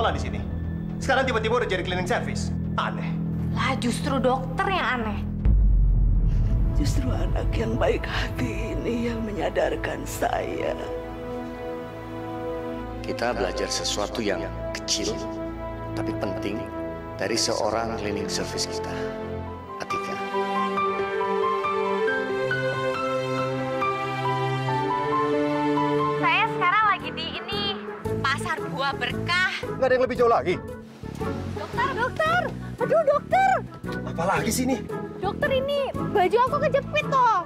sekolah di sini. Sekarang tiba-tiba udah jadi cleaning service. Aneh. Lah justru dokter yang aneh. Justru anak yang baik hati ini yang menyadarkan saya. Kita belajar sesuatu yang kecil, tapi penting dari seorang cleaning service kita, Atika. Saya sekarang lagi di ini, Pasar Buah Berkah. Nggak ada yang lebih jauh lagi? Dokter! Aduh dokter! Apalagi sih ini? Dokter ini, baju aku kejepit toh.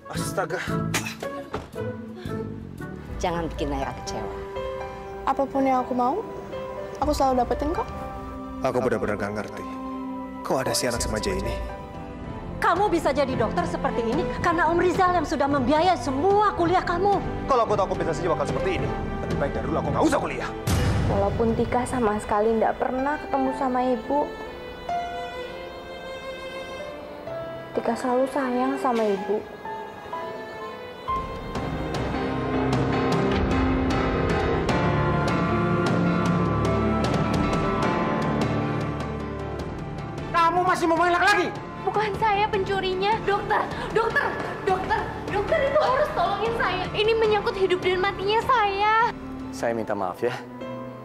Astaga. Jangan bikin Naira kecewa. Apapun yang aku mau, aku selalu dapetin kok. Aku benar-benar gak ngerti. Kok ada si anak semanja ini? Kamu bisa jadi dokter seperti ini karena Om Rizal yang sudah membiayai semua kuliah kamu. Kalau aku tahu aku bisa saja bakal seperti ini, lebih baik dari dulu aku nggak usah kuliah. Walaupun Tika sama sekali nggak pernah ketemu sama ibu, Tika selalu sayang sama ibu. Kamu masih mau main lagi? Bukan saya pencurinya. Dokter itu harus tolongin saya. Ini menyangkut hidup dan matinya saya. Saya minta maaf ya.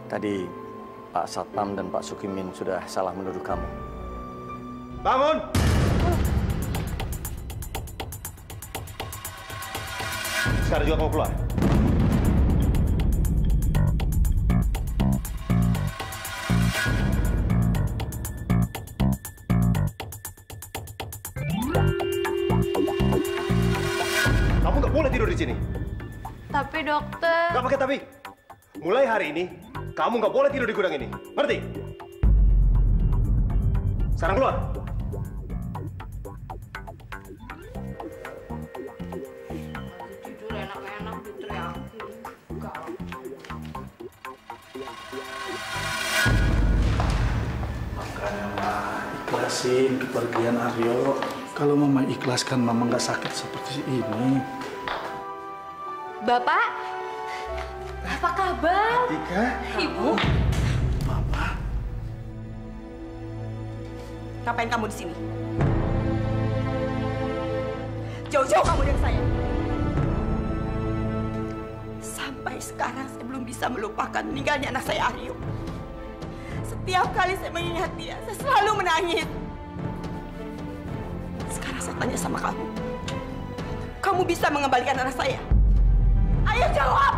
Tadi Pak Satpam dan Pak Sukimin sudah salah menuduh kamu. Bangun! Sekarang juga kamu keluar. Kamu nggak boleh tidur di sini. Tapi dokter... Nggak pakai tapi. Mulai hari ini, kamu nggak boleh tidur di gudang ini. Ngerti? Sekarang keluar. Tidur enak-enak diteriakin. Makanya Mama ikhlasin kepergian Aryo. Kalau Mama ikhlaskan, Mama nggak sakit seperti ini. Bapak, apa kabar? Tika? Ibu? Mama. Ngapain kamu di sini? Jauh-jauh kamu dari saya. Sampai sekarang saya belum bisa melupakan meninggalnya anak saya Aryo. Setiap kali saya mengingat dia, saya selalu menangis. Sekarang saya tanya sama kamu. Kamu bisa mengembalikan anak saya? Ayo jawab!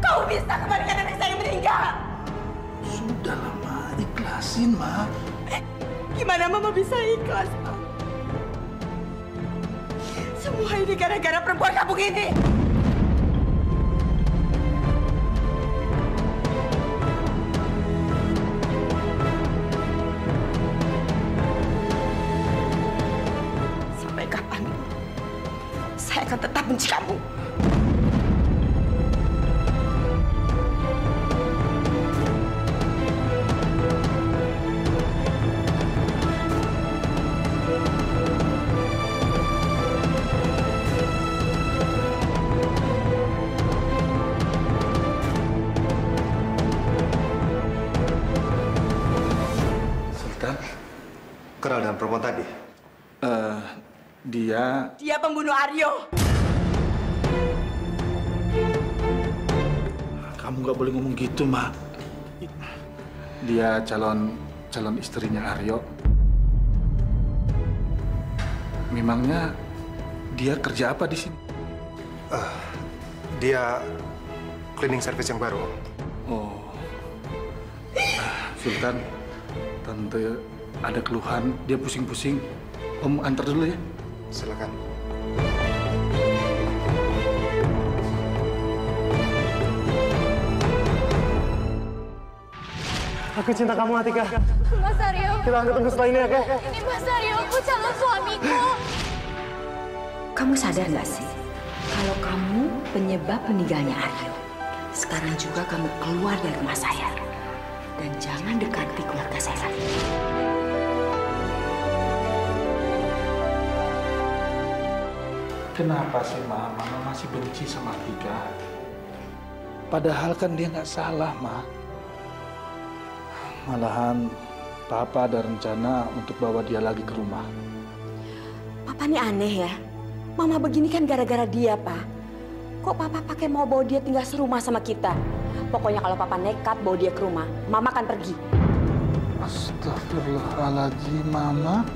Kau bisa kembalikan anak saya yang meninggal? Sudahlah, Ma. Ikhlasin, Ma. Gimana Mama bisa ikhlas, Ma? Semua ini gara-gara perempuan kampung ini. Sampai kapan saya akan tetap benci kamu? Kenal dengan perempuan tadi? Dia pembunuh Aryo. Kamu nggak boleh ngomong gitu, Ma. Dia calon istrinya Aryo. Memangnya dia kerja apa di sini? Dia cleaning service yang baru. Oh, Sultan, Tante ada keluhan, dia pusing-pusing. Om antar dulu ya. Silakan. Aku cinta kamu, Atika. Mas Aryo. Kita akan ketemu setelah ini, ya, Kak? Ini Mas Aryo, aku calon suamiku. Kamu sadar nggak sih kalau kamu penyebab meninggalnya Aryo? Sekarang juga kamu keluar dari rumah saya dan jangan dekati keluarga saya lagi. Kenapa sih, Ma? Mama masih benci sama Tika? Padahal kan dia nggak salah, Ma. Malahan Papa ada rencana untuk bawa dia lagi ke rumah. Papa ini aneh ya. Mama begini kan gara-gara dia, Pak. Kok Papa pakai mau bawa dia tinggal serumah sama kita? Pokoknya kalau Papa nekat bawa dia ke rumah, Mama akan pergi. Astagfirullahaladzim, Mama.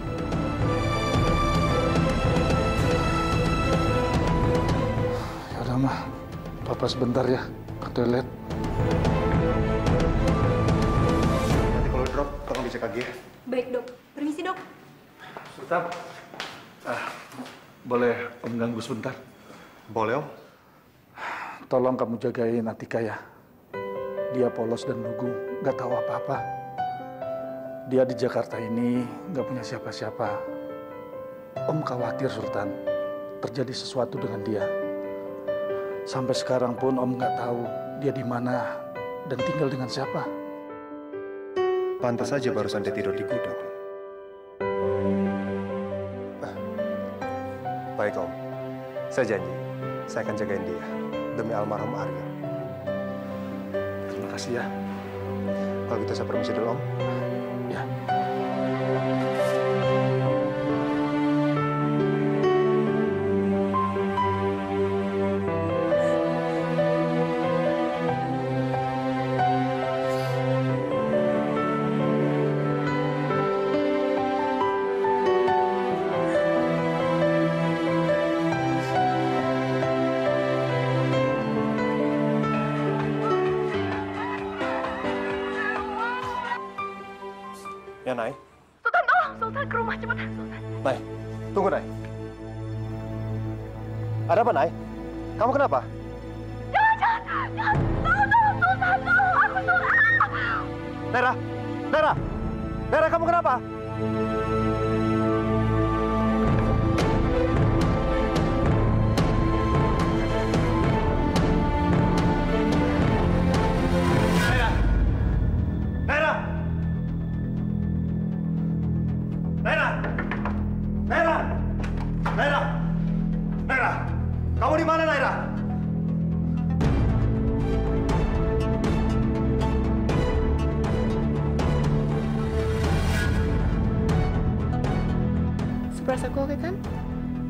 Ya udah, Ma. Papa sebentar ya, ke toilet. Nanti kalau drop, tolong dicek lagi ya. Baik, Dok. Permisi, Dok. Sultan, boleh Om ganggu sebentar? Boleh, Om. Tolong kamu jagain Atika ya. Dia polos dan lugu, nggak tahu apa-apa. Dia di Jakarta ini nggak punya siapa-siapa. Om khawatir, Sultan, terjadi sesuatu dengan dia. Sampai sekarang pun Om nggak tahu dia di mana dan tinggal dengan siapa. Pantas saja barusan dia tidur di gudang. Baik, Om. Saya janji, saya akan jagain dia demi almarhum Aryo. Terima kasih ya. Kalau gitu saya permisi dulu, Om. Ya. Ya, Nay. Sultan, tolong. Sultan, ke rumah cepat. Sultan. Nay, tunggu, Nay. Ada apa, Nay? Kamu kenapa? Jangan. Tolong, Sultan, tolong. Aku Sultan. Nera, kamu kenapa? Nera, kamu di mana, Nera? Surprise aku oke kan?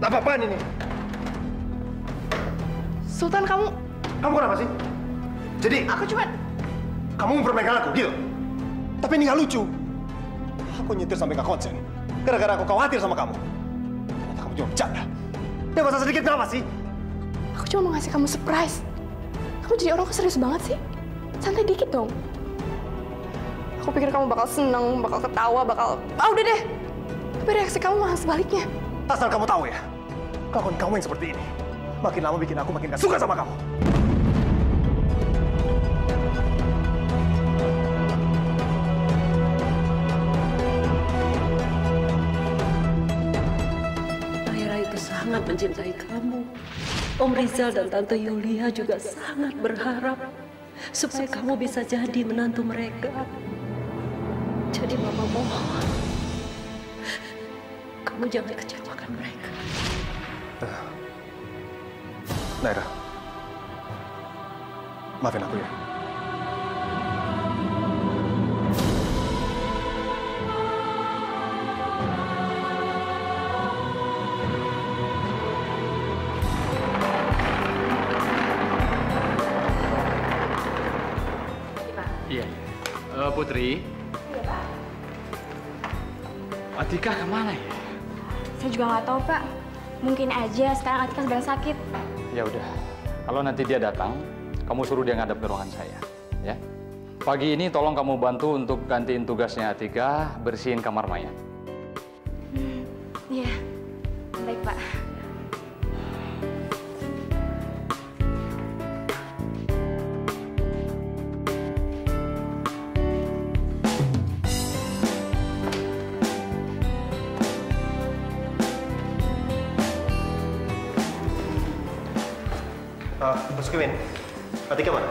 Apa-apaan ini? Sultan, kamu Kenapa sih? Jadi, aku cuma kamu mempermainkan aku, gitu? Tapi ini nggak lucu. Aku nyetir sampai nggak konsen. Gara-gara aku khawatir sama kamu. Ternyata kamu cuma bercanda. Dewasa sedikit kenapa sih? aku cuma mau ngasih kamu surprise. Kamu jadi orang kok serius banget sih? Santai dikit dong. Aku pikir kamu bakal seneng, bakal ketawa, bakal... Ah, udah deh. Tapi reaksi kamu malah sebaliknya. Asal kamu tahu ya, kelakuan kamu yang seperti ini makin lama bikin aku makin gak suka sama kamu. Naira itu sangat mencintai kamu. Om Rizal dan Tante Yulia juga sangat berharap supaya kamu bisa jadi menantu mereka. Jadi Mama mohon, kamu jangan kecewakan mereka. Naira, maafin aku ya. Iya. Putri. Iya, Pak. Atika kemana ya? Saya juga nggak tahu, Pak. Mungkin aja sekarang Atika sedang sakit. Ya udah. Kalau nanti dia datang, kamu suruh dia ngadep ke ruangan saya, ya. Pagi ini tolong kamu bantu untuk gantiin tugasnya Atika, bersihin kamar Maya. Iya. Baik, Pak. Mas Kevin, Atika mana?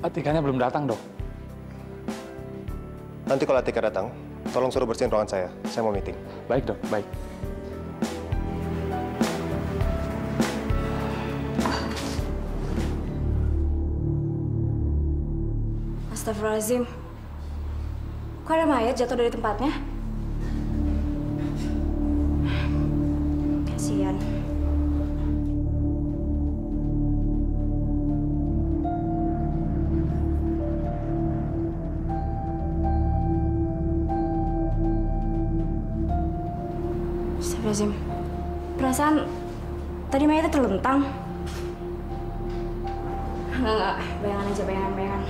Atikanya belum datang, Dok. Nanti kalau Atika datang, tolong suruh bersihin ruangan saya. Saya mau meeting. Baik, Dok. Baik. Astagfirullahaladzim. Kok ada mayat jatuh dari tempatnya? Kasihan. Astagfirullahaladzim. Perasaan tadi mayatnya terlentang. Enggak. Bayangan aja, bayangan.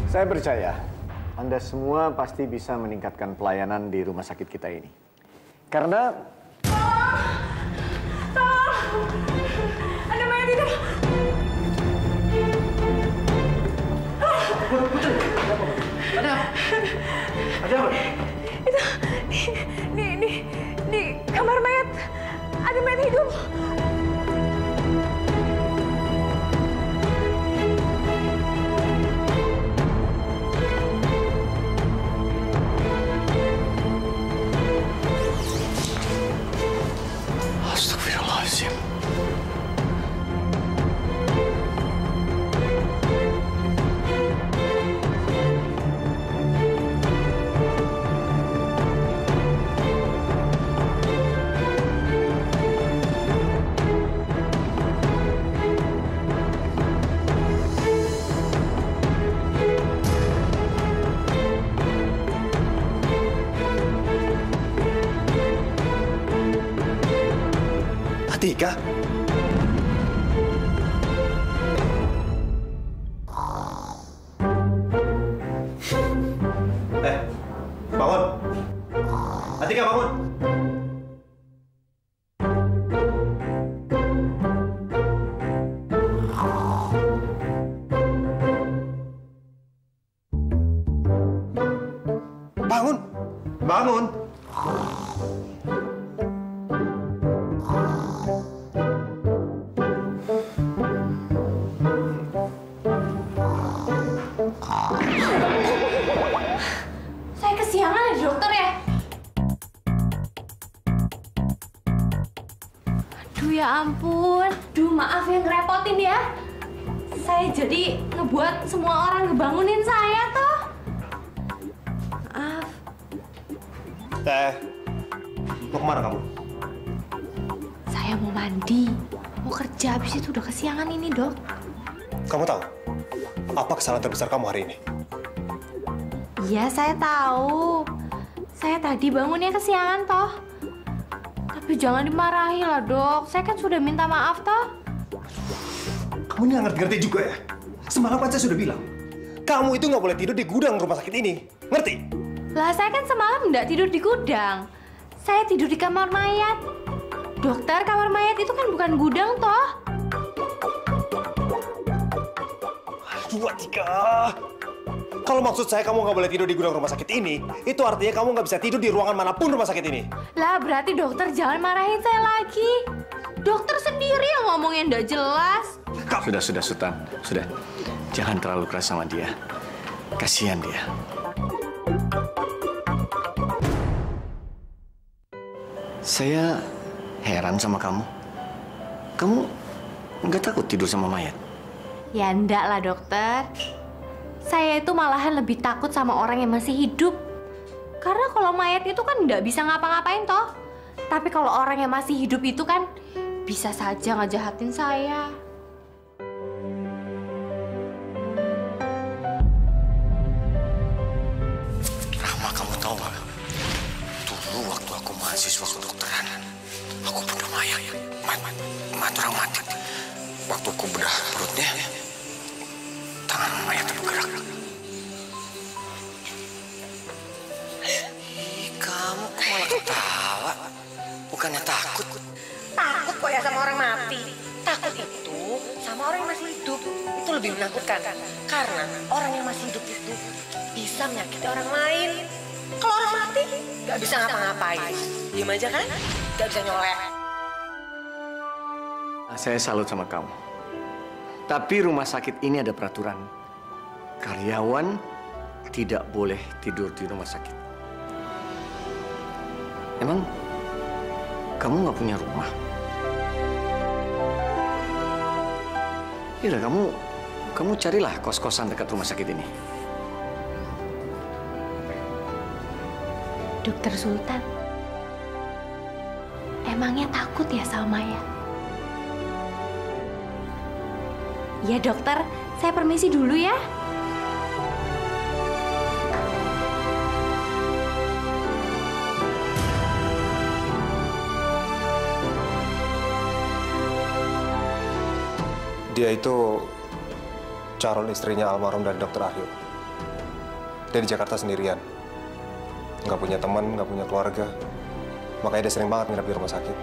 Saya percaya Anda semua pasti bisa meningkatkan pelayanan di rumah sakit kita ini. Karena... Tolong! Ada mayat di dalam. Putri, ada apa? Ada apa? Itu, di kamar mayat. Ada mayat hidup. Astagfirullahaladzim. Atika? Bangun. Atika, bangun. Bangun. Bangun. Saya kesiangan ya, dokter ya? Aduh ya ampun. Duh, maaf ya ngerepotin ya. Saya jadi ngebuat semua orang ngebangunin saya toh. Maaf. Mau kemana kamu? Saya mau mandi. Mau kerja, habis itu udah kesiangan ini, Dok. Kamu tahu apa kesalahan terbesar kamu hari ini? Iya, saya tahu. Saya tadi bangunnya kesiangan toh. Tapi jangan dimarahi lah, Dok. Saya kan sudah minta maaf toh. Kamu ini nggak ngerti-ngerti juga ya? Semalam kan saya sudah bilang, kamu itu nggak boleh tidur di gudang rumah sakit ini. Ngerti? Lah, saya kan semalam nggak tidur di gudang. Saya tidur di kamar mayat. Dokter, kamar mayat itu kan bukan gudang toh. Aduh, Atika. Kalau maksud saya kamu nggak boleh tidur di gudang rumah sakit ini, itu artinya kamu nggak bisa tidur di ruangan manapun rumah sakit ini. Lah, berarti dokter jangan marahin saya lagi. Dokter sendiri yang ngomongnya nggak jelas. Sudah, Sultan. Sudah. Jangan terlalu keras sama dia. Kasihan dia. Saya heran sama kamu. Kamu nggak takut tidur sama mayat? Ya enggak lah, dokter. Saya itu malahan lebih takut sama orang yang masih hidup. Karena kalau mayat itu kan nggak bisa ngapa-ngapain toh. Tapi kalau orang yang masih hidup itu kan bisa saja ngejahatin saya. Rahma, kamu tahu nggak? Dulu waktu aku mahasiswa kedokteran, aku bedah mayat, orang mati. Waktu aku bedah perutnya, tangan mayatnya bergerak. Kamu kok malah ketawa? Bukannya takut? Takut kok ya sama orang mati. Takut itu sama orang yang masih hidup. Itu lebih menakutkan. Karena orang yang masih hidup itu bisa menyakiti orang lain. Kalau orang mati, nggak bisa ngapa-ngapain. Diam aja kan? Nggak bisa nyolek. Saya salut sama kamu. Tapi rumah sakit ini ada peraturan. Karyawan tidak boleh tidur di rumah sakit. Emang kamu nggak punya rumah? Yaudah, kamu carilah kos-kosan dekat rumah sakit ini. Dokter Sultan, emangnya takut ya sama Maya? Ya dokter, saya permisi dulu ya. Dia itu calon istrinya almarhum dari Dokter Aryo. Dia di Jakarta sendirian. Nggak punya teman, nggak punya keluarga. Makanya dia sering banget nginep di rumah sakit.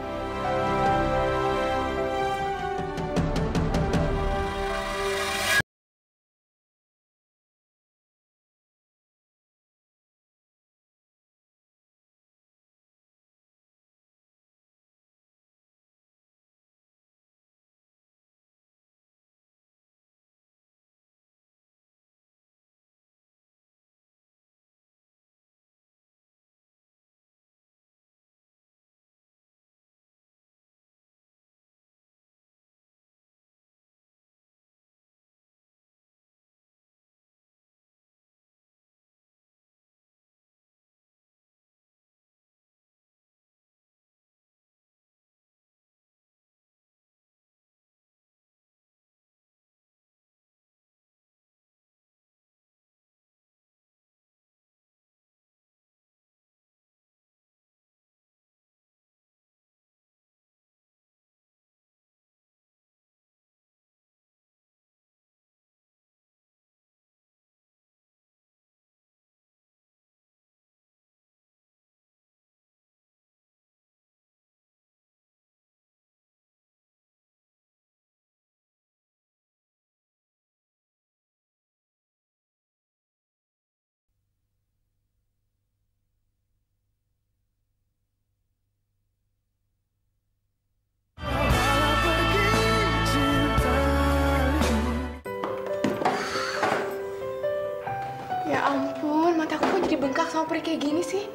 Ya ampun, mata aku kok jadi bengkak sama peri kayak gini sih?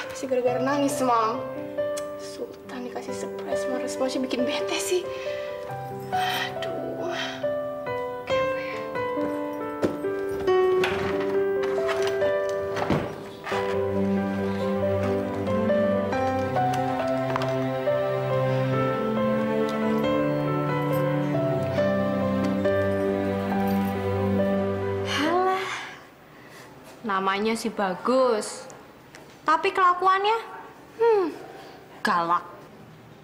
Pasti gara-gara nangis semalam. Sultan dikasih surprise, malah responsnya bikin bete sih. Aduh. Kayak apa ya? Namanya sih bagus, tapi kelakuannya, galak.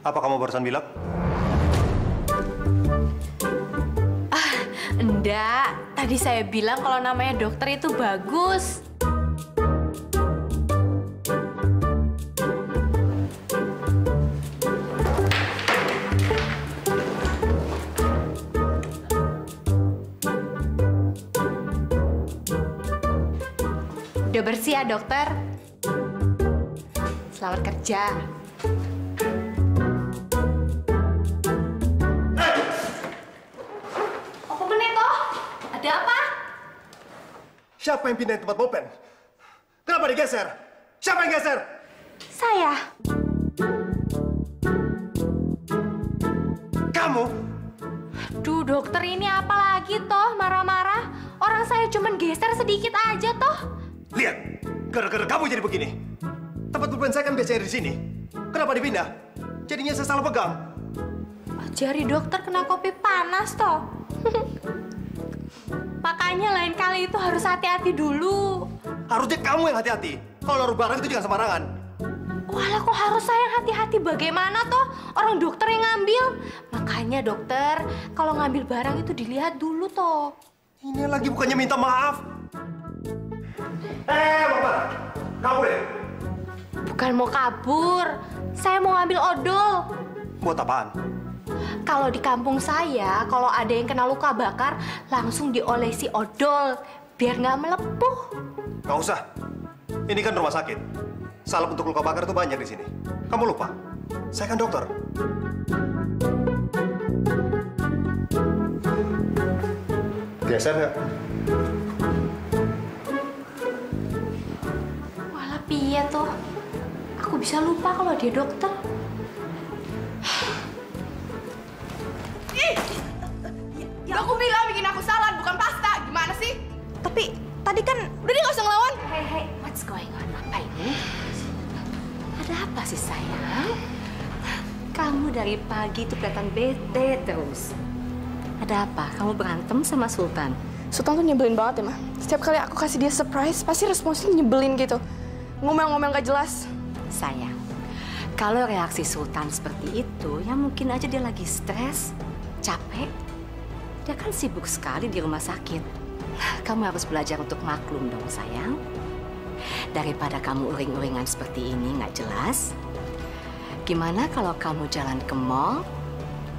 Apa kamu barusan bilang? Enggak, tadi saya bilang kalau namanya dokter itu bagus. Udah bersih ya dokter? Selamat kerja. Apa menit toh? Ada apa? Siapa yang pindahin tempat bolpen? Kenapa digeser? Siapa yang geser? Saya. Kamu? Duh dokter, ini apa lagi toh marah-marah? Orang saya cuma geser sedikit aja toh. Lihat, gara-gara kamu jadi begini. Tempat pulpen saya kan biasanya di sini. Kenapa dipindah? Jadinya saya salah pegang. Jari dokter kena kopi panas toh. Makanya lain kali itu harus hati-hati dulu. Harusnya kamu yang hati-hati. Kalau naruh barang itu jangan sembarangan. Walah, kok harus saya yang hati-hati? Bagaimana toh? Orang dokter yang ngambil. Makanya dokter, kalau ngambil barang itu dilihat dulu toh. Ini lagi bukannya minta maaf. Bapak, kabur ya? Bukan mau kabur, saya mau ngambil odol. Buat apaan? Kalau di kampung saya, kalau ada yang kena luka bakar, langsung diolesi odol, biar nggak melepuh. Nggak usah. Ini kan rumah sakit. Salep untuk luka bakar itu banyak di sini. Kamu lupa? Saya kan dokter. Biasa nggak? Walah piye toh? Aku bisa lupa kalau dia dokter. Ya aku bilang bikin aku salad bukan pasta. Gimana sih? Tapi tadi kan udah dia nggak usah ngelawan. Hey, what's going on? Apa ini? Ada apa sih sayang? Kamu dari pagi tuh kelihatan bete terus. Ada apa? Kamu berantem sama Sultan? Sultan tuh nyebelin banget ya, Ma. Setiap kali aku kasih dia surprise, pasti responsnya nyebelin gitu. Ngomel-ngomel gak jelas. Sayang, kalau reaksi Sultan seperti itu, ya mungkin aja dia lagi stres, capek. Dia kan sibuk sekali di rumah sakit. Kamu harus belajar untuk maklum dong, sayang. Daripada kamu uring-uringan seperti ini nggak jelas, gimana kalau kamu jalan ke mall,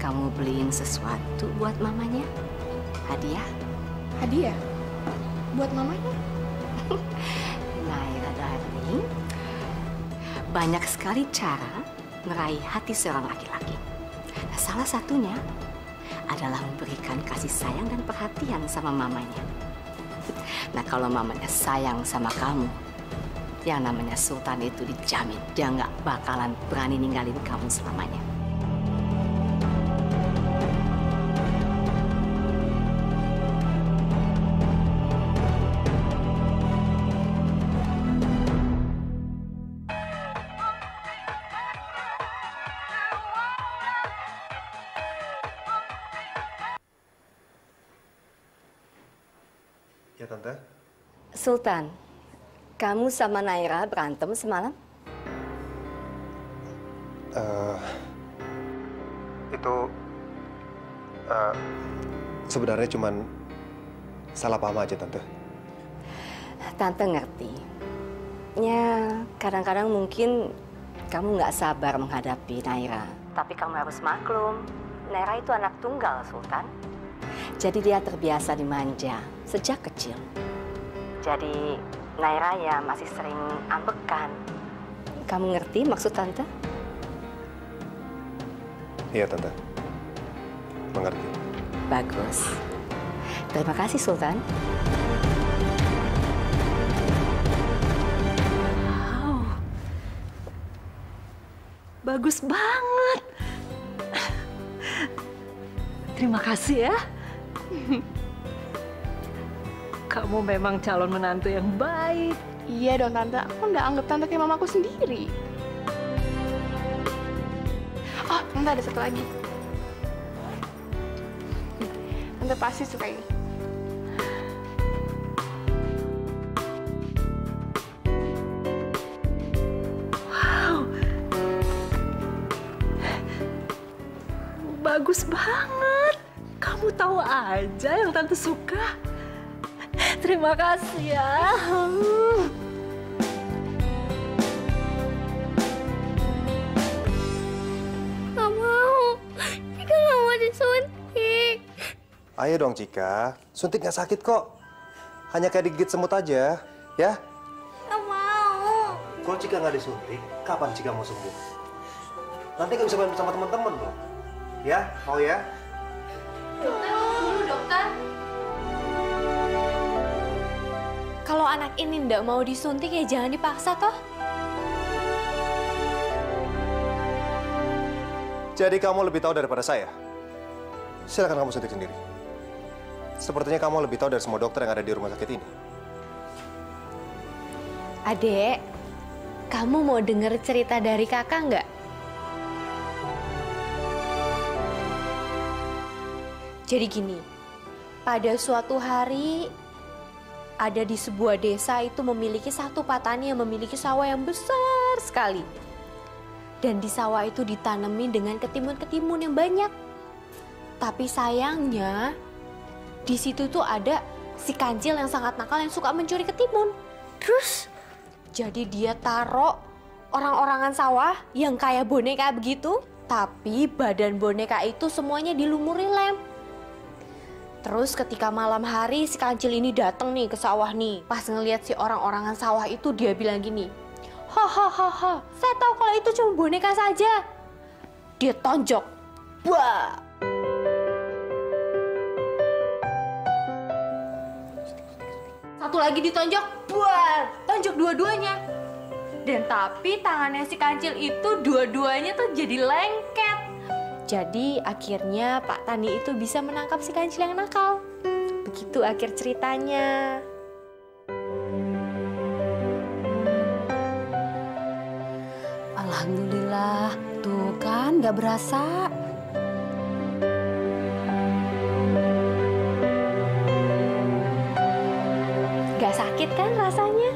kamu beliin sesuatu buat mamanya? Hadiah? Hadiah? Buat mamanya? Naira darling, banyak sekali cara meraih hati seorang laki-laki. Nah, salah satunya adalah memberikan kasih sayang dan perhatian sama mamanya. Nah, kalau mamanya sayang sama kamu, yang namanya Sultan itu dijamin dia nggak bakalan berani ninggalin kamu selamanya. Ya, Tante. Sultan, kamu sama Naira berantem semalam? Itu sebenarnya cuman salah paham aja, Tante. Tante ngerti. Ya, kadang-kadang mungkin kamu nggak sabar menghadapi Naira. Tapi kamu harus maklum, Naira itu anak tunggal, Sultan. Jadi dia terbiasa dimanja sejak kecil. Jadi Naira ya masih sering ambekan. Kamu ngerti maksud Tante? Iya, Tante. Mengerti. Bagus. Terima kasih, Sultan. Wow. Bagus banget. Terima kasih ya. Kamu memang calon menantu yang baik. Iya dong, Tante. Aku nggak anggap Tante kayak mamaku sendiri. Oh, Tante ada satu lagi. Tante pasti suka ini. Wow. Bagus banget. Kamu tahu aja yang Tante suka. Terima kasih ya. Gak mau. Cika gak mau disuntik. Ayo dong, Cika. Suntik nggak sakit kok. Hanya kayak digigit semut aja, ya? Gak mau. Kalau Cika nggak disuntik, kapan Cika mau sembuh? Nanti nggak bisa main bersama teman-teman loh. Ya, mau ya? Dokter, dulu dokter. Kalau anak ini nggak mau disuntik ya jangan dipaksa toh. Jadi kamu lebih tahu daripada saya? Silakan kamu suntik sendiri. Sepertinya kamu lebih tahu dari semua dokter yang ada di rumah sakit ini. Adek, kamu mau denger cerita dari kakak nggak? Jadi gini, pada suatu hari ada di sebuah desa itu memiliki satu petani yang memiliki sawah yang besar sekali. Dan di sawah itu ditanami dengan ketimun-ketimun yang banyak. Tapi sayangnya di situ tuh ada si kancil yang sangat nakal yang suka mencuri ketimun. Terus jadi dia taruh orang-orangan sawah yang kayak boneka begitu, tapi badan boneka itu semuanya dilumuri lem. Terus ketika malam hari si kancil ini datang nih ke sawah nih. Pas ngelihat si orang-orangan sawah itu dia bilang gini, hahaha, saya tahu kalau itu cuma boneka saja. Dia tonjok. Wah. satu lagi ditonjok, buat tonjok dua-duanya. Dan tapi tangannya si Kancil itu dua-duanya tuh jadi lengket. Jadi akhirnya Pak Tani itu bisa menangkap si Kancil yang nakal. Begitu akhir ceritanya. Alhamdulillah, tuh kan gak berasa. Gak sakit kan rasanya?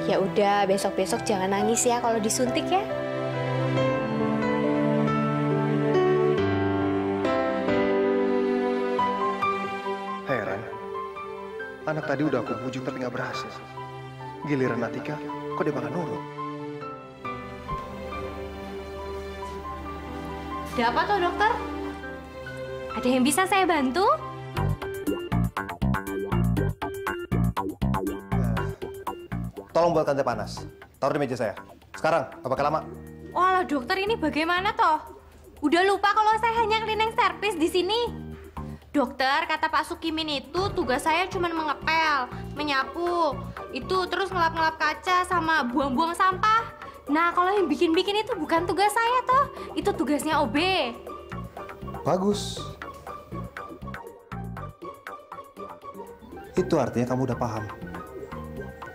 Ya udah, besok-besok jangan nangis ya kalau disuntik ya. Heran, anak tadi udah aku bujuk tapi nggak berhasil. Giliran Atika, kok dia bakal nurut? Ada apa tuh dokter? Ada yang bisa saya bantu? Tolong buatkan teh panas. Taruh di meja saya. Sekarang, gak bakal lama. Walah dokter, ini bagaimana toh? Udah lupa kalau saya hanya cleaning service di sini. Dokter, kata Pak Sukimin itu tugas saya cuma mengepel, menyapu, itu terus ngelap-ngelap kaca sama buang-buang sampah. Nah, kalau yang bikin-bikin itu bukan tugas saya toh, itu tugasnya OB. Bagus. Itu artinya kamu udah paham.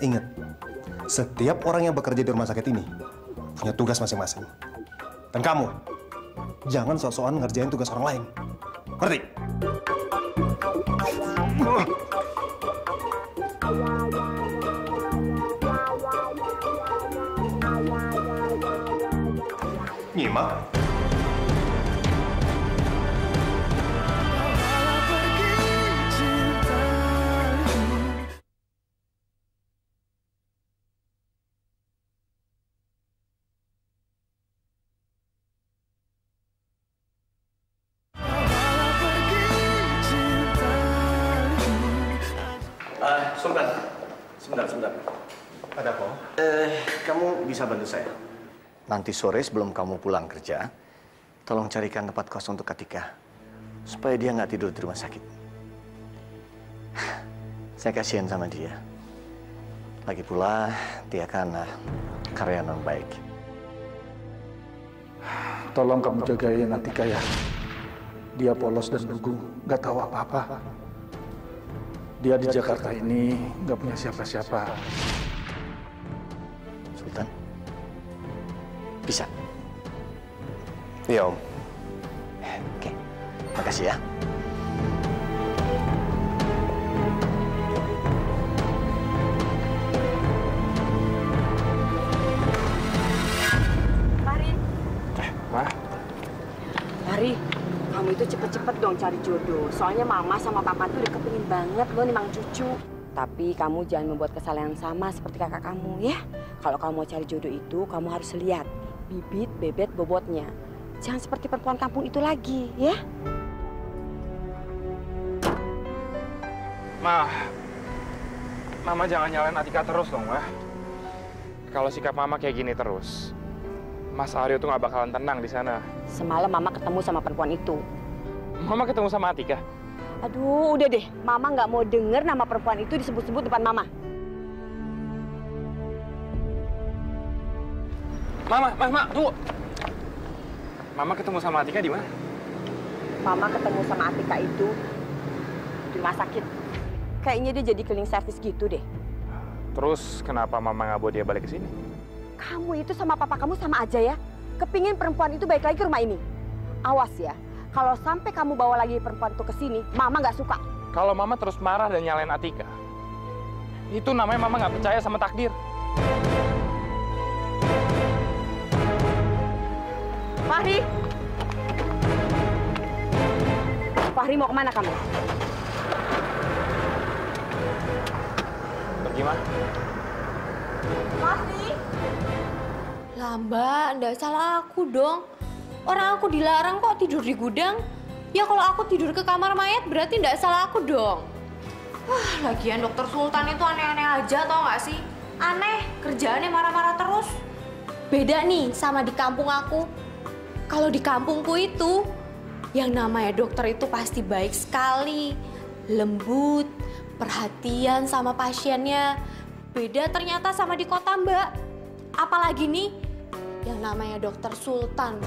Ingat, setiap orang yang bekerja di rumah sakit ini punya tugas masing-masing. Dan kamu, jangan sok-sokan ngerjain tugas orang lain. Ngerti? Nyimak. Sultan, sebentar. Ada apa? Kamu bisa bantu saya? Nanti sore sebelum kamu pulang kerja, tolong carikan tempat kos untuk Atika, supaya dia nggak tidur di rumah sakit. Saya kasihan sama dia. Lagi pula, dia kan karyawan baik. Tolong kamu jagain Atika ya. Dia polos dan lugu, nggak tahu apa-apa. Dia di Jakarta ini nggak punya siapa-siapa. Sultan, bisa? Iya, Om. Oke, makasih ya. Farin. Ma? Fari, kamu itu cepet-cepet dong cari jodoh. Soalnya mama sama papa tuh udah kepingin banget lo nimang cucu. Tapi kamu jangan membuat kesalahan yang sama seperti kakak kamu ya. Kalau kamu mau cari jodoh itu, kamu harus lihat bibit, bebet, bobotnya. Jangan seperti perempuan kampung itu lagi ya. Mama jangan nyalain Atika terus dong, Ma. Kalau sikap Mama kayak gini terus, Mas Aryo tuh nggak bakalan tenang di sana. Semalam mama ketemu sama perempuan itu. Mama ketemu sama Atika? Aduh, udah deh. Mama nggak mau denger nama perempuan itu disebut-sebut depan mama. Mama, tunggu. Mama ketemu sama Atika di mana? Mama ketemu sama Atika itu di rumah sakit. Kayaknya dia jadi cleaning service gitu deh. Terus kenapa Mama nggak bawa dia balik ke sini? Kamu itu sama papa kamu sama aja ya. Kepingin perempuan itu balik lagi ke rumah ini. Awas ya, kalau sampai kamu bawa lagi perempuan itu ke sini, Mama nggak suka. Kalau Mama terus marah dan nyalain Atika, itu namanya Mama nggak percaya sama takdir. Fahri! Fahri mau kemana kamu? Pergi, Ma. Fahri! Lah Mbak, nggak salah aku dong. Orang aku dilarang kok tidur di gudang. Ya kalau aku tidur ke kamar mayat berarti nggak salah aku dong. Lagian dokter Sultan itu aneh-aneh aja tau gak sih? Aneh, kerjaannya marah-marah terus. Beda nih sama di kampung aku. Kalau di kampungku itu, yang namanya dokter itu pasti baik sekali. Lembut, perhatian sama pasiennya. Beda ternyata sama di kota, Mbak. Apalagi nih, yang namanya dokter Sultan.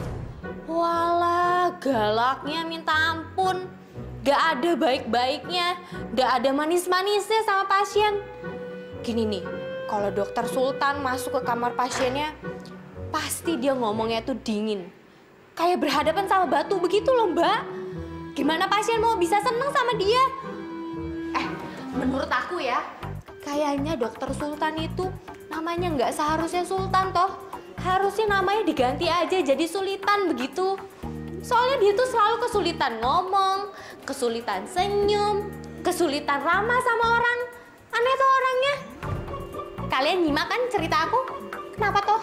Walah, galaknya minta ampun. Gak ada baik-baiknya, gak ada manis-manisnya sama pasien. Gini nih, kalau dokter Sultan masuk ke kamar pasiennya, pasti dia ngomongnya tuh dingin. Kayak berhadapan sama batu begitu loh, Mbak. Gimana pasien mau bisa seneng sama dia? Menurut aku ya, kayaknya dokter Sultan itu namanya nggak seharusnya Sultan toh. Harusnya namanya diganti aja jadi Sulitan begitu. Soalnya dia tuh selalu kesulitan ngomong, kesulitan senyum, kesulitan ramah sama orang. Aneh tuh orangnya. Kalian nyimak kan cerita aku? Kenapa toh?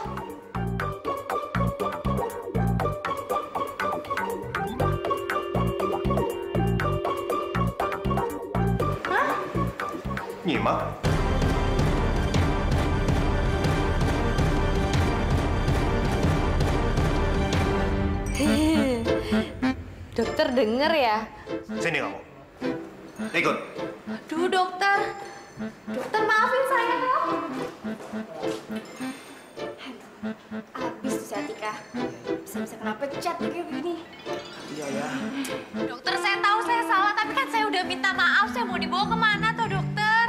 Hah? Nyimak? Dokter denger ya? Sini kamu. Ikut. Aduh dokter. Dokter maafin saya loh. Abis tuh si Atika. Bisa-bisa kena pecat kayak begini. Iya ya. Dokter saya tahu saya salah, tapi kan saya udah minta maaf. Saya mau dibawa kemana tuh dokter?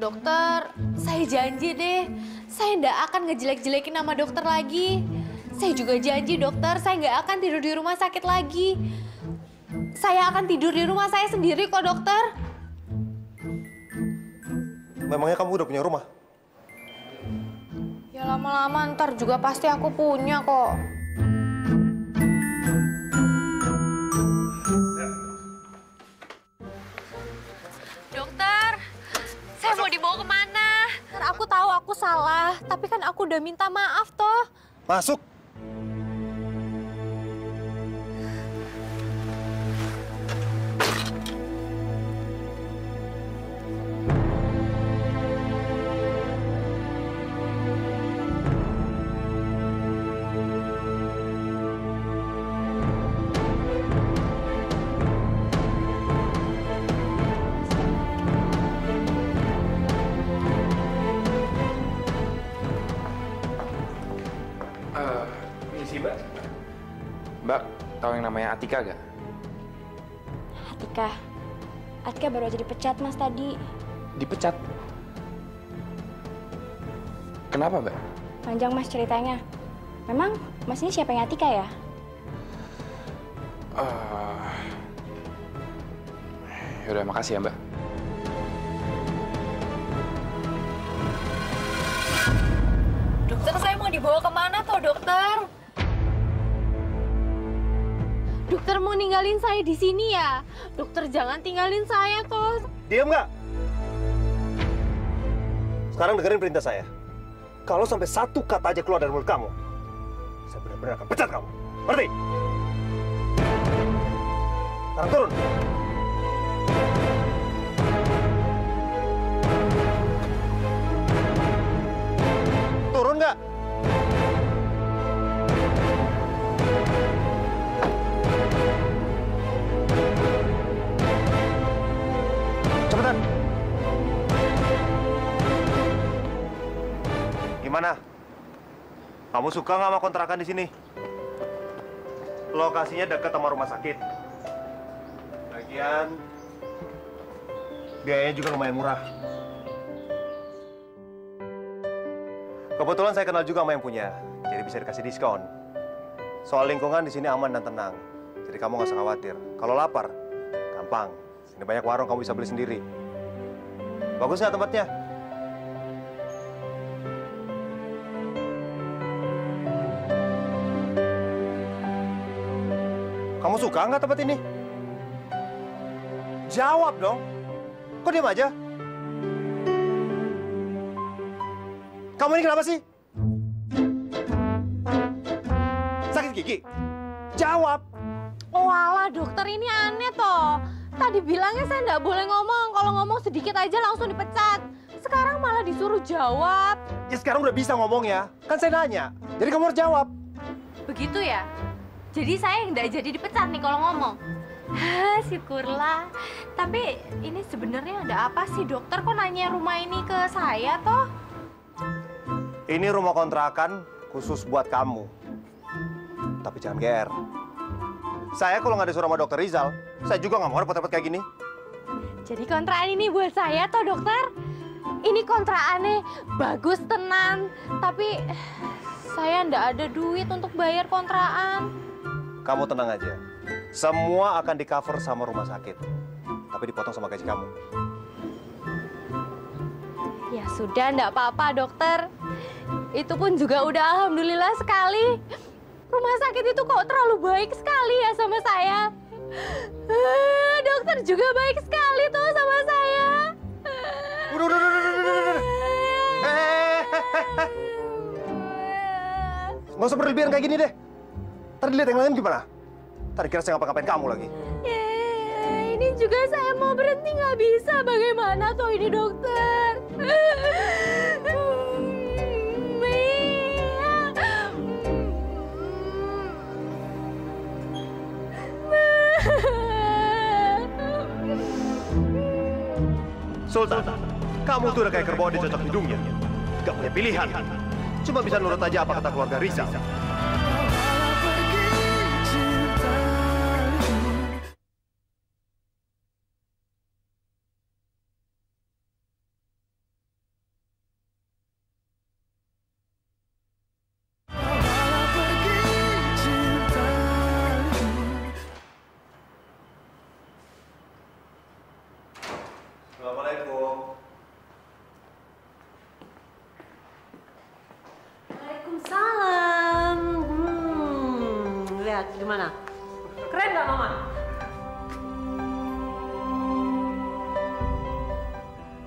Dokter, saya janji deh. Saya nggak akan ngejelek-jelekin nama dokter lagi. Saya juga janji dokter, saya nggak akan tidur di rumah sakit lagi. Saya akan tidur di rumah saya sendiri kok dokter. Memangnya kamu udah punya rumah? Ya lama-lama ntar juga pasti aku punya kok. Dokter, saya mau dibawa kemana? Aku tahu aku salah, tapi kan aku udah minta maaf toh. Masuk. Mbak, tahu yang namanya Atika gak? Atika baru aja dipecat mas tadi. Dipecat? Kenapa, Mbak? Panjang mas ceritanya. Memang mas ini siapa yang Atika ya? Yaudah, makasih ya, Mbak. Dokter, saya mau dibawa kemana toh dokter? Dokter mau ninggalin saya di sini ya? Dokter jangan tinggalin saya toh. Diam nggak? Sekarang dengerin perintah saya. Kalau sampai satu kata aja keluar dari mulut kamu, saya benar-benar akan pecat kamu. Ngerti? Sekarang turun. Turun nggak? Cepetan. Gimana? Kamu suka nggak sama kontrakan di sini? Lokasinya dekat sama rumah sakit. Lagian biayanya juga lumayan murah. Kebetulan saya kenal juga sama yang punya, jadi bisa dikasih diskon. Soal lingkungan di sini aman dan tenang, jadi kamu nggak usah khawatir. Kalau lapar, gampang. Sini banyak warung kamu bisa beli sendiri. Bagus nggak tempatnya? Kamu suka nggak tempat ini? Jawab dong. Kok diam aja? Kamu ini kenapa sih? Sakit gigi? Jawab. Oh alah dokter, ini aneh toh. Tadi Tadi bilangnya saya nggak boleh ngomong. Kalau ngomong sedikit aja langsung dipecat. Sekarang malah disuruh jawab. Ya sekarang udah bisa ngomong ya. Kan saya nanya. Jadi kamu harus jawab. Begitu ya? Jadi saya nggak jadi dipecat nih kalau ngomong. Syukurlah. Tapi ini sebenarnya ada apa sih dokter? Kok nanya rumah ini ke saya toh? Ini rumah kontrakan khusus buat kamu. Tapi jangan GR. Saya kalau nggak disuruh sama dokter Rizal, saya juga nggak mau repot-repot kayak gini. Jadi kontrakan ini buat saya toh dokter? Ini kontrakannya bagus tenan, tapi saya nggak ada duit untuk bayar kontrakan. Kamu tenang aja. Semua akan di-cover sama rumah sakit. Tapi dipotong sama gaji kamu. Ya sudah, nggak apa-apa dokter. Itu pun juga udah alhamdulillah sekali. Rumah sakit itu kok terlalu baik sekali ya sama saya. Dokter juga baik sekali tuh sama saya. Udah. Nggak usah berlebihan kayak gini deh. Ntar dilihat yang lain gimana? Ntar kira saya ngapa-ngapain kamu lagi. Ini juga saya mau berhenti nggak bisa. Bagaimana tuh ini dokter? Sultan, kamu tuh udah kayak kerbau dicocok hidungnya. Gak punya pilihan. Cuma bisa nurut aja apa kata keluarga Rizal. Assalamualaikum. Waalaikumsalam. Lihat gimana? Keren nggak Mama?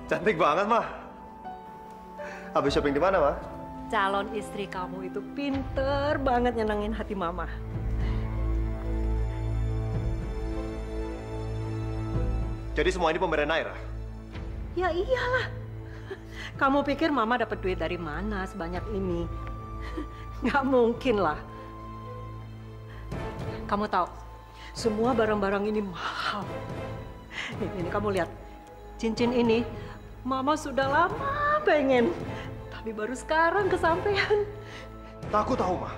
Cantik banget, Mah. Habis shopping di mana, Mah? Calon istri kamu itu pinter banget nyenengin hati Mama. Jadi semua ini pemberian Naira? Ya iyalah. Kamu pikir Mama dapat duit dari mana sebanyak ini? Nggak mungkin lah. Kamu tahu, semua barang-barang ini mahal. Ini kamu lihat, cincin ini Mama sudah lama pengen, tapi baru sekarang kesampaian. Aku tahu, Mah.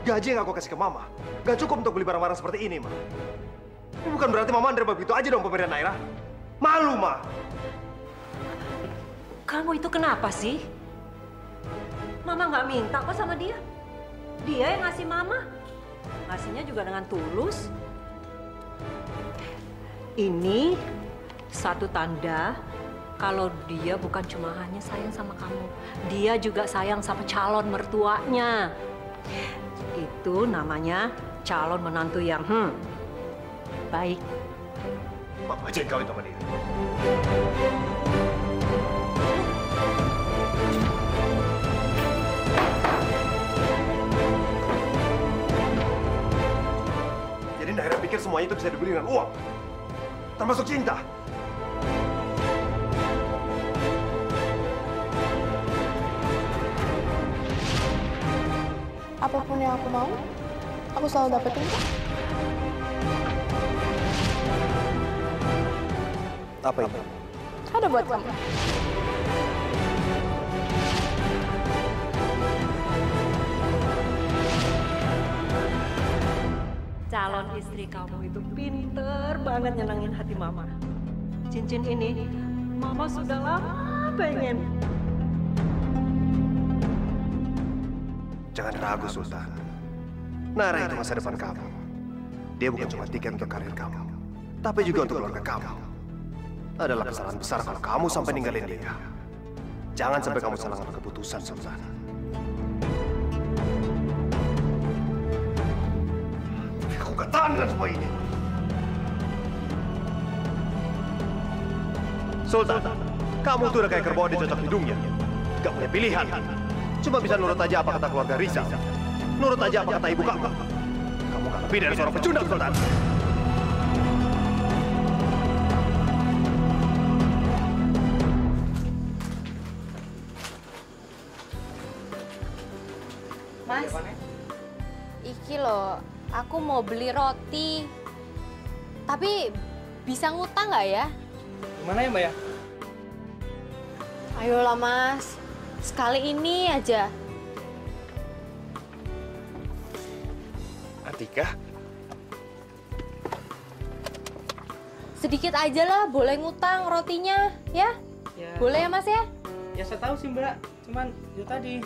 Gaji yang aku kasih ke Mama nggak cukup untuk beli barang-barang seperti ini, Mah. Ini bukan berarti Mama nerima begitu aja dong pemberian Naira. Malu, Mah. Kamu itu kenapa sih? Mama nggak minta kok sama dia. Dia yang ngasih Mama. Ngasihnya juga dengan tulus. Ini satu tanda kalau dia bukan cuma hanya sayang sama kamu. Dia juga sayang sama calon mertuanya. Itu namanya calon menantu yang baik. Mama aja yang kawin sama dia. Jadi Naira pikir semuanya itu bisa dibeli dengan uang. Termasuk cinta. Apapun yang aku mau, aku selalu dapetin kok. Apa itu? Ada buat kamu. Calon istri kamu itu pinter banget nyenengin hati Mama. Cincin ini Mama sudah lama pengen. Jangan ragu, Sultan. Naira itu masa depan kamu. Dia bukan cuma tiket untuk karir kamu, tapi juga untuk keluarga kamu. Adalah kesalahan besar kalau kamu sampai ninggalin dia. Jangan sampai kamu salah ngambil keputusan, Sultan. Aku gak tahan dengan semua ini. Sultan, kamu tuh udah kayak kerbau dicocok hidungnya. Gak punya pilihan. Cuma bisa nurut aja apa kata keluarga Rizal. Nurut aja apa kata ibu kamu. Kamu gak lebih dari seorang pecundang, Sultan. aku mau beli roti. Tapi bisa ngutang nggak ya? Gimana ya Mbak ya? Ayolah Mas, sekali ini aja. Atika? Sedikit aja lah, boleh ngutang rotinya, ya? Boleh ya Mas ya? Ya saya tahu sih Mbak, cuman itu tadi.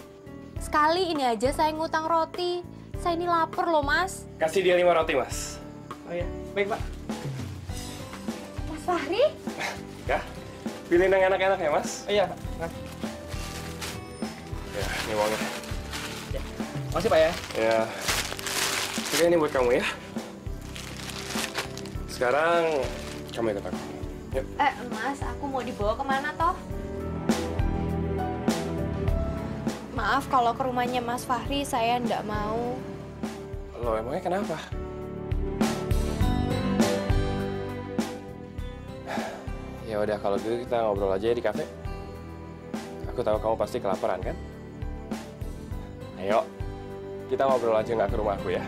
Sekali ini aja saya ngutang roti. Saya ini lapar loh Mas. Kasih dia 5 roti Mas. Oh iya, baik Pak. Mas Fahri? Atika, pilih yang enak-enak ya Mas. Oh, iya Pak. Nah. Ya, ini uangnya. Ya. Makasih Pak ya. Ya. Oke, ini buat kamu ya. Sekarang kamu ikut aku. Yuk. Mas, aku mau dibawa kemana toh? Maaf kalau ke rumahnya Mas Fahri saya nggak mau. Loh, emangnya kenapa? Ya udah, kalau gitu kita ngobrol aja di kafe. Aku tahu kamu pasti kelaparan kan? Ayo, kita ngobrol aja nggak ke rumah aku ya.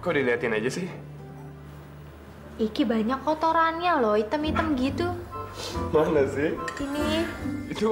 Kok diliatin aja sih? Iki banyak kotorannya loh, hitam-hitam gitu. Mana sih? Ini. Itu.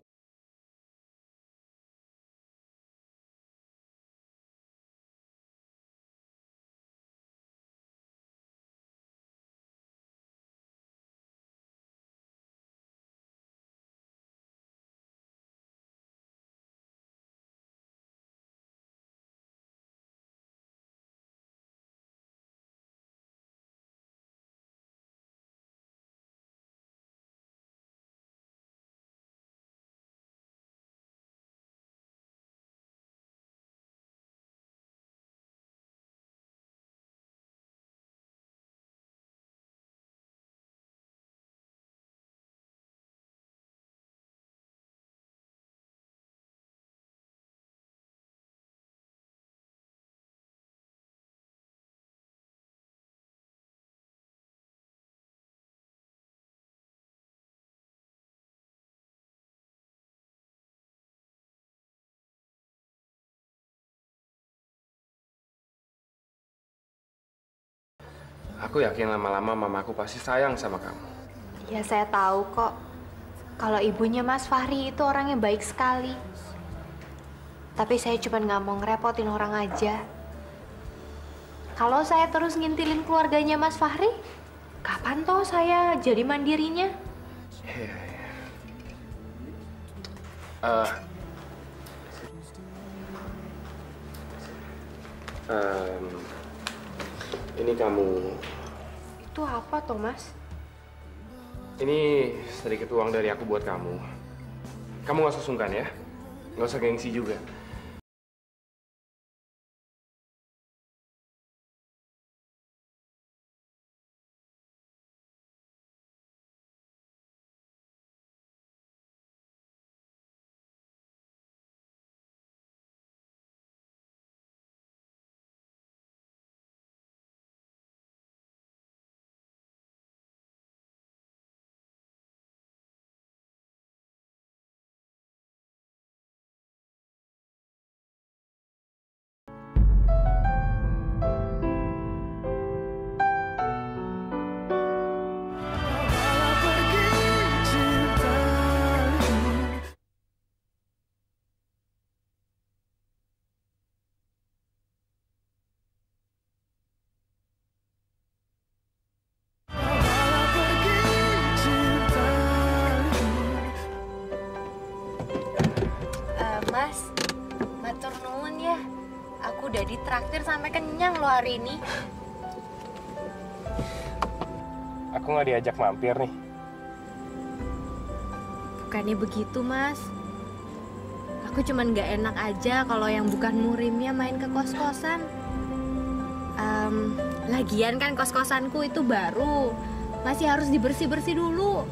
Aku yakin lama-lama mamaku pasti sayang sama kamu. Ya saya tahu kok. Kalau ibunya Mas Fahri itu orangnya baik sekali. Tapi saya cuma nggak mau ngerepotin orang aja. Kalau saya terus ngintilin keluarganya Mas Fahri, kapan toh saya jadi mandirinya? Ini kamu. Itu apa toh Mas? Ini sedikit uang dari aku buat kamu. Kamu nggak usah sungkan ya, nggak usah gengsi juga. Mas, matur nuwun ya. Aku udah ditraktir sampai kenyang loh hari ini. Aku nggak diajak mampir nih. Bukannya begitu, Mas. Aku cuman nggak enak aja kalau yang bukan murimnya main ke kos-kosan. Lagian kan kos-kosanku itu baru. Masih harus dibersih-bersih dulu.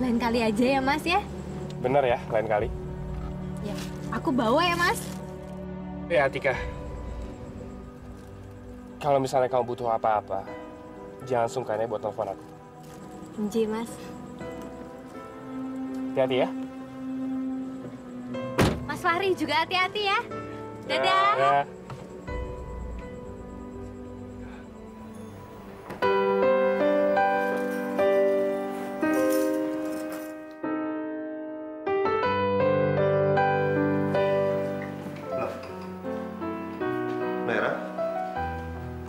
Lain kali aja ya, Mas ya? Bener ya, lain kali. Ya, aku bawa ya, Mas. Ya, Atika. Kalau misalnya kamu butuh apa-apa, jangan sungkan ya buat telepon aku. Nji, Mas. Hati-hati ya. Mas Fahri juga hati-hati ya. Dadah. Dadah. Naira,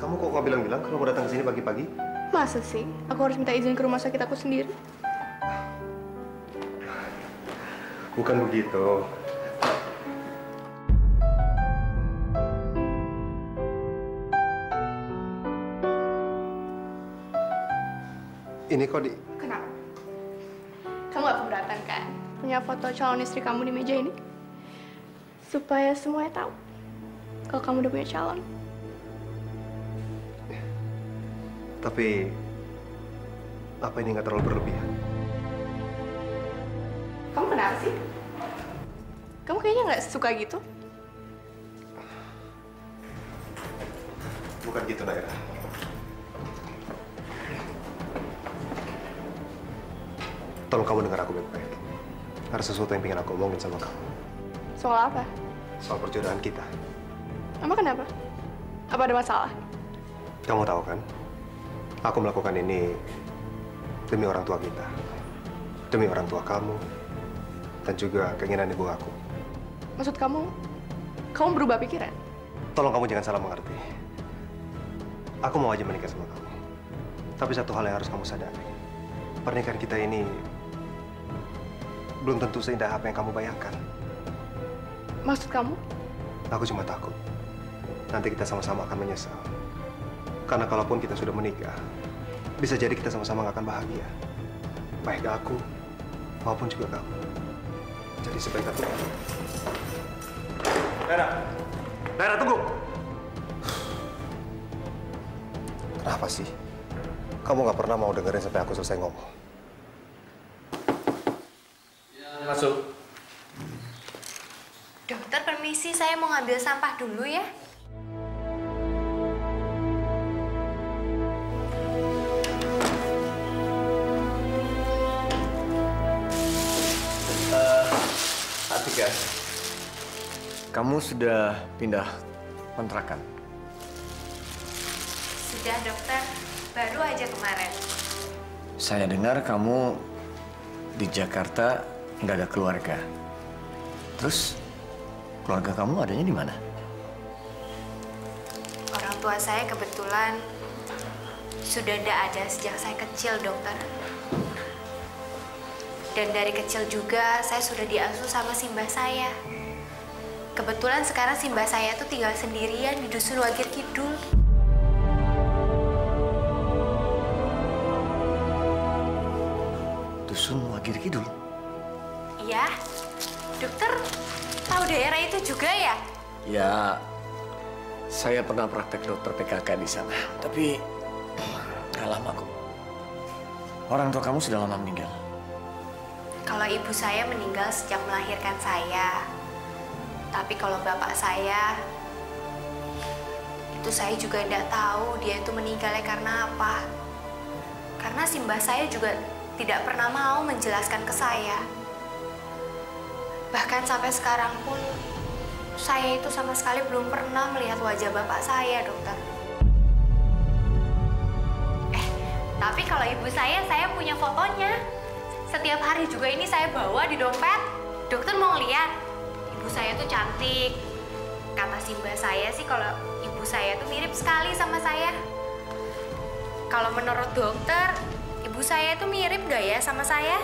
kamu kok nggak bilang-bilang kalau mau datang ke sini pagi-pagi? Masa sih? Aku harus minta izin ke rumah sakit aku sendiri? Bukan begitu. Ini kok di... Kenapa? Kamu gak keberatan kan? Punya foto calon istri kamu di meja ini? Supaya semuanya tahu kalau kamu udah punya calon. Tapi... apa ini nggak terlalu berlebihan? Kamu kenapa sih? Kamu kayaknya nggak suka gitu? Bukan gitu, Naira. Tolong kamu dengar aku baik-baik. Ada sesuatu yang pengen aku omongin sama kamu. Soal apa? Soal perjodohan kita. Emang kenapa? Apa ada masalah? Kamu tahu kan? Aku melakukan ini demi orang tua kita. Demi orang tua kamu. Dan juga keinginan ibu aku. Maksud kamu berubah pikiran? Tolong kamu jangan salah mengerti. Aku mau aja menikah sama kamu. Tapi satu hal yang harus kamu sadari. Pernikahan kita ini belum tentu seindah apa yang kamu bayangkan. Maksud kamu? Aku cuma takut. Nanti kita sama-sama akan menyesal. Karena kalaupun kita sudah menikah, bisa jadi kita sama-sama nggak akan bahagia. Baik aku, maupun juga kamu. Jadi sebaiknya tunggu. Naira, tunggu! Kenapa sih? Kamu nggak pernah mau dengerin sampai aku selesai ngomong. Masuk. Dokter, permisi, saya mau ngambil sampah dulu ya. Atika, kamu sudah pindah kontrakan? Sudah, dokter. Baru aja kemarin. Saya dengar kamu di Jakarta nggak ada keluarga. Terus keluarga kamu adanya di mana? Orang tua saya kebetulan sudah tidak ada sejak saya kecil, dokter. Dan dari kecil juga saya sudah diasuh sama simbah saya. Kebetulan sekarang simbah saya tuh tinggal sendirian di Dusun Wagir Kidul. Dusun Wagir Kidul? Iya, dokter tahu daerah itu juga ya? Ya, saya pernah praktek dokter PKK di sana. Tapi nggak lama kok. Orang tua kamu sudah lama meninggal. Kalau ibu saya meninggal sejak melahirkan saya. Tapi kalau bapak saya, itu saya juga tidak tahu dia itu meninggalnya karena apa. Karena simbah saya juga tidak pernah mau menjelaskan ke saya. Bahkan sampai sekarang pun, saya itu sama sekali belum pernah melihat wajah bapak saya, dokter. Tapi kalau ibu saya punya fotonya. Setiap hari juga ini saya bawa di dompet. Dokter mau lihat, ibu saya tuh cantik. Kata simbah saya sih kalau ibu saya tuh mirip sekali sama saya. Kalau menurut dokter, ibu saya tuh mirip gak ya sama saya?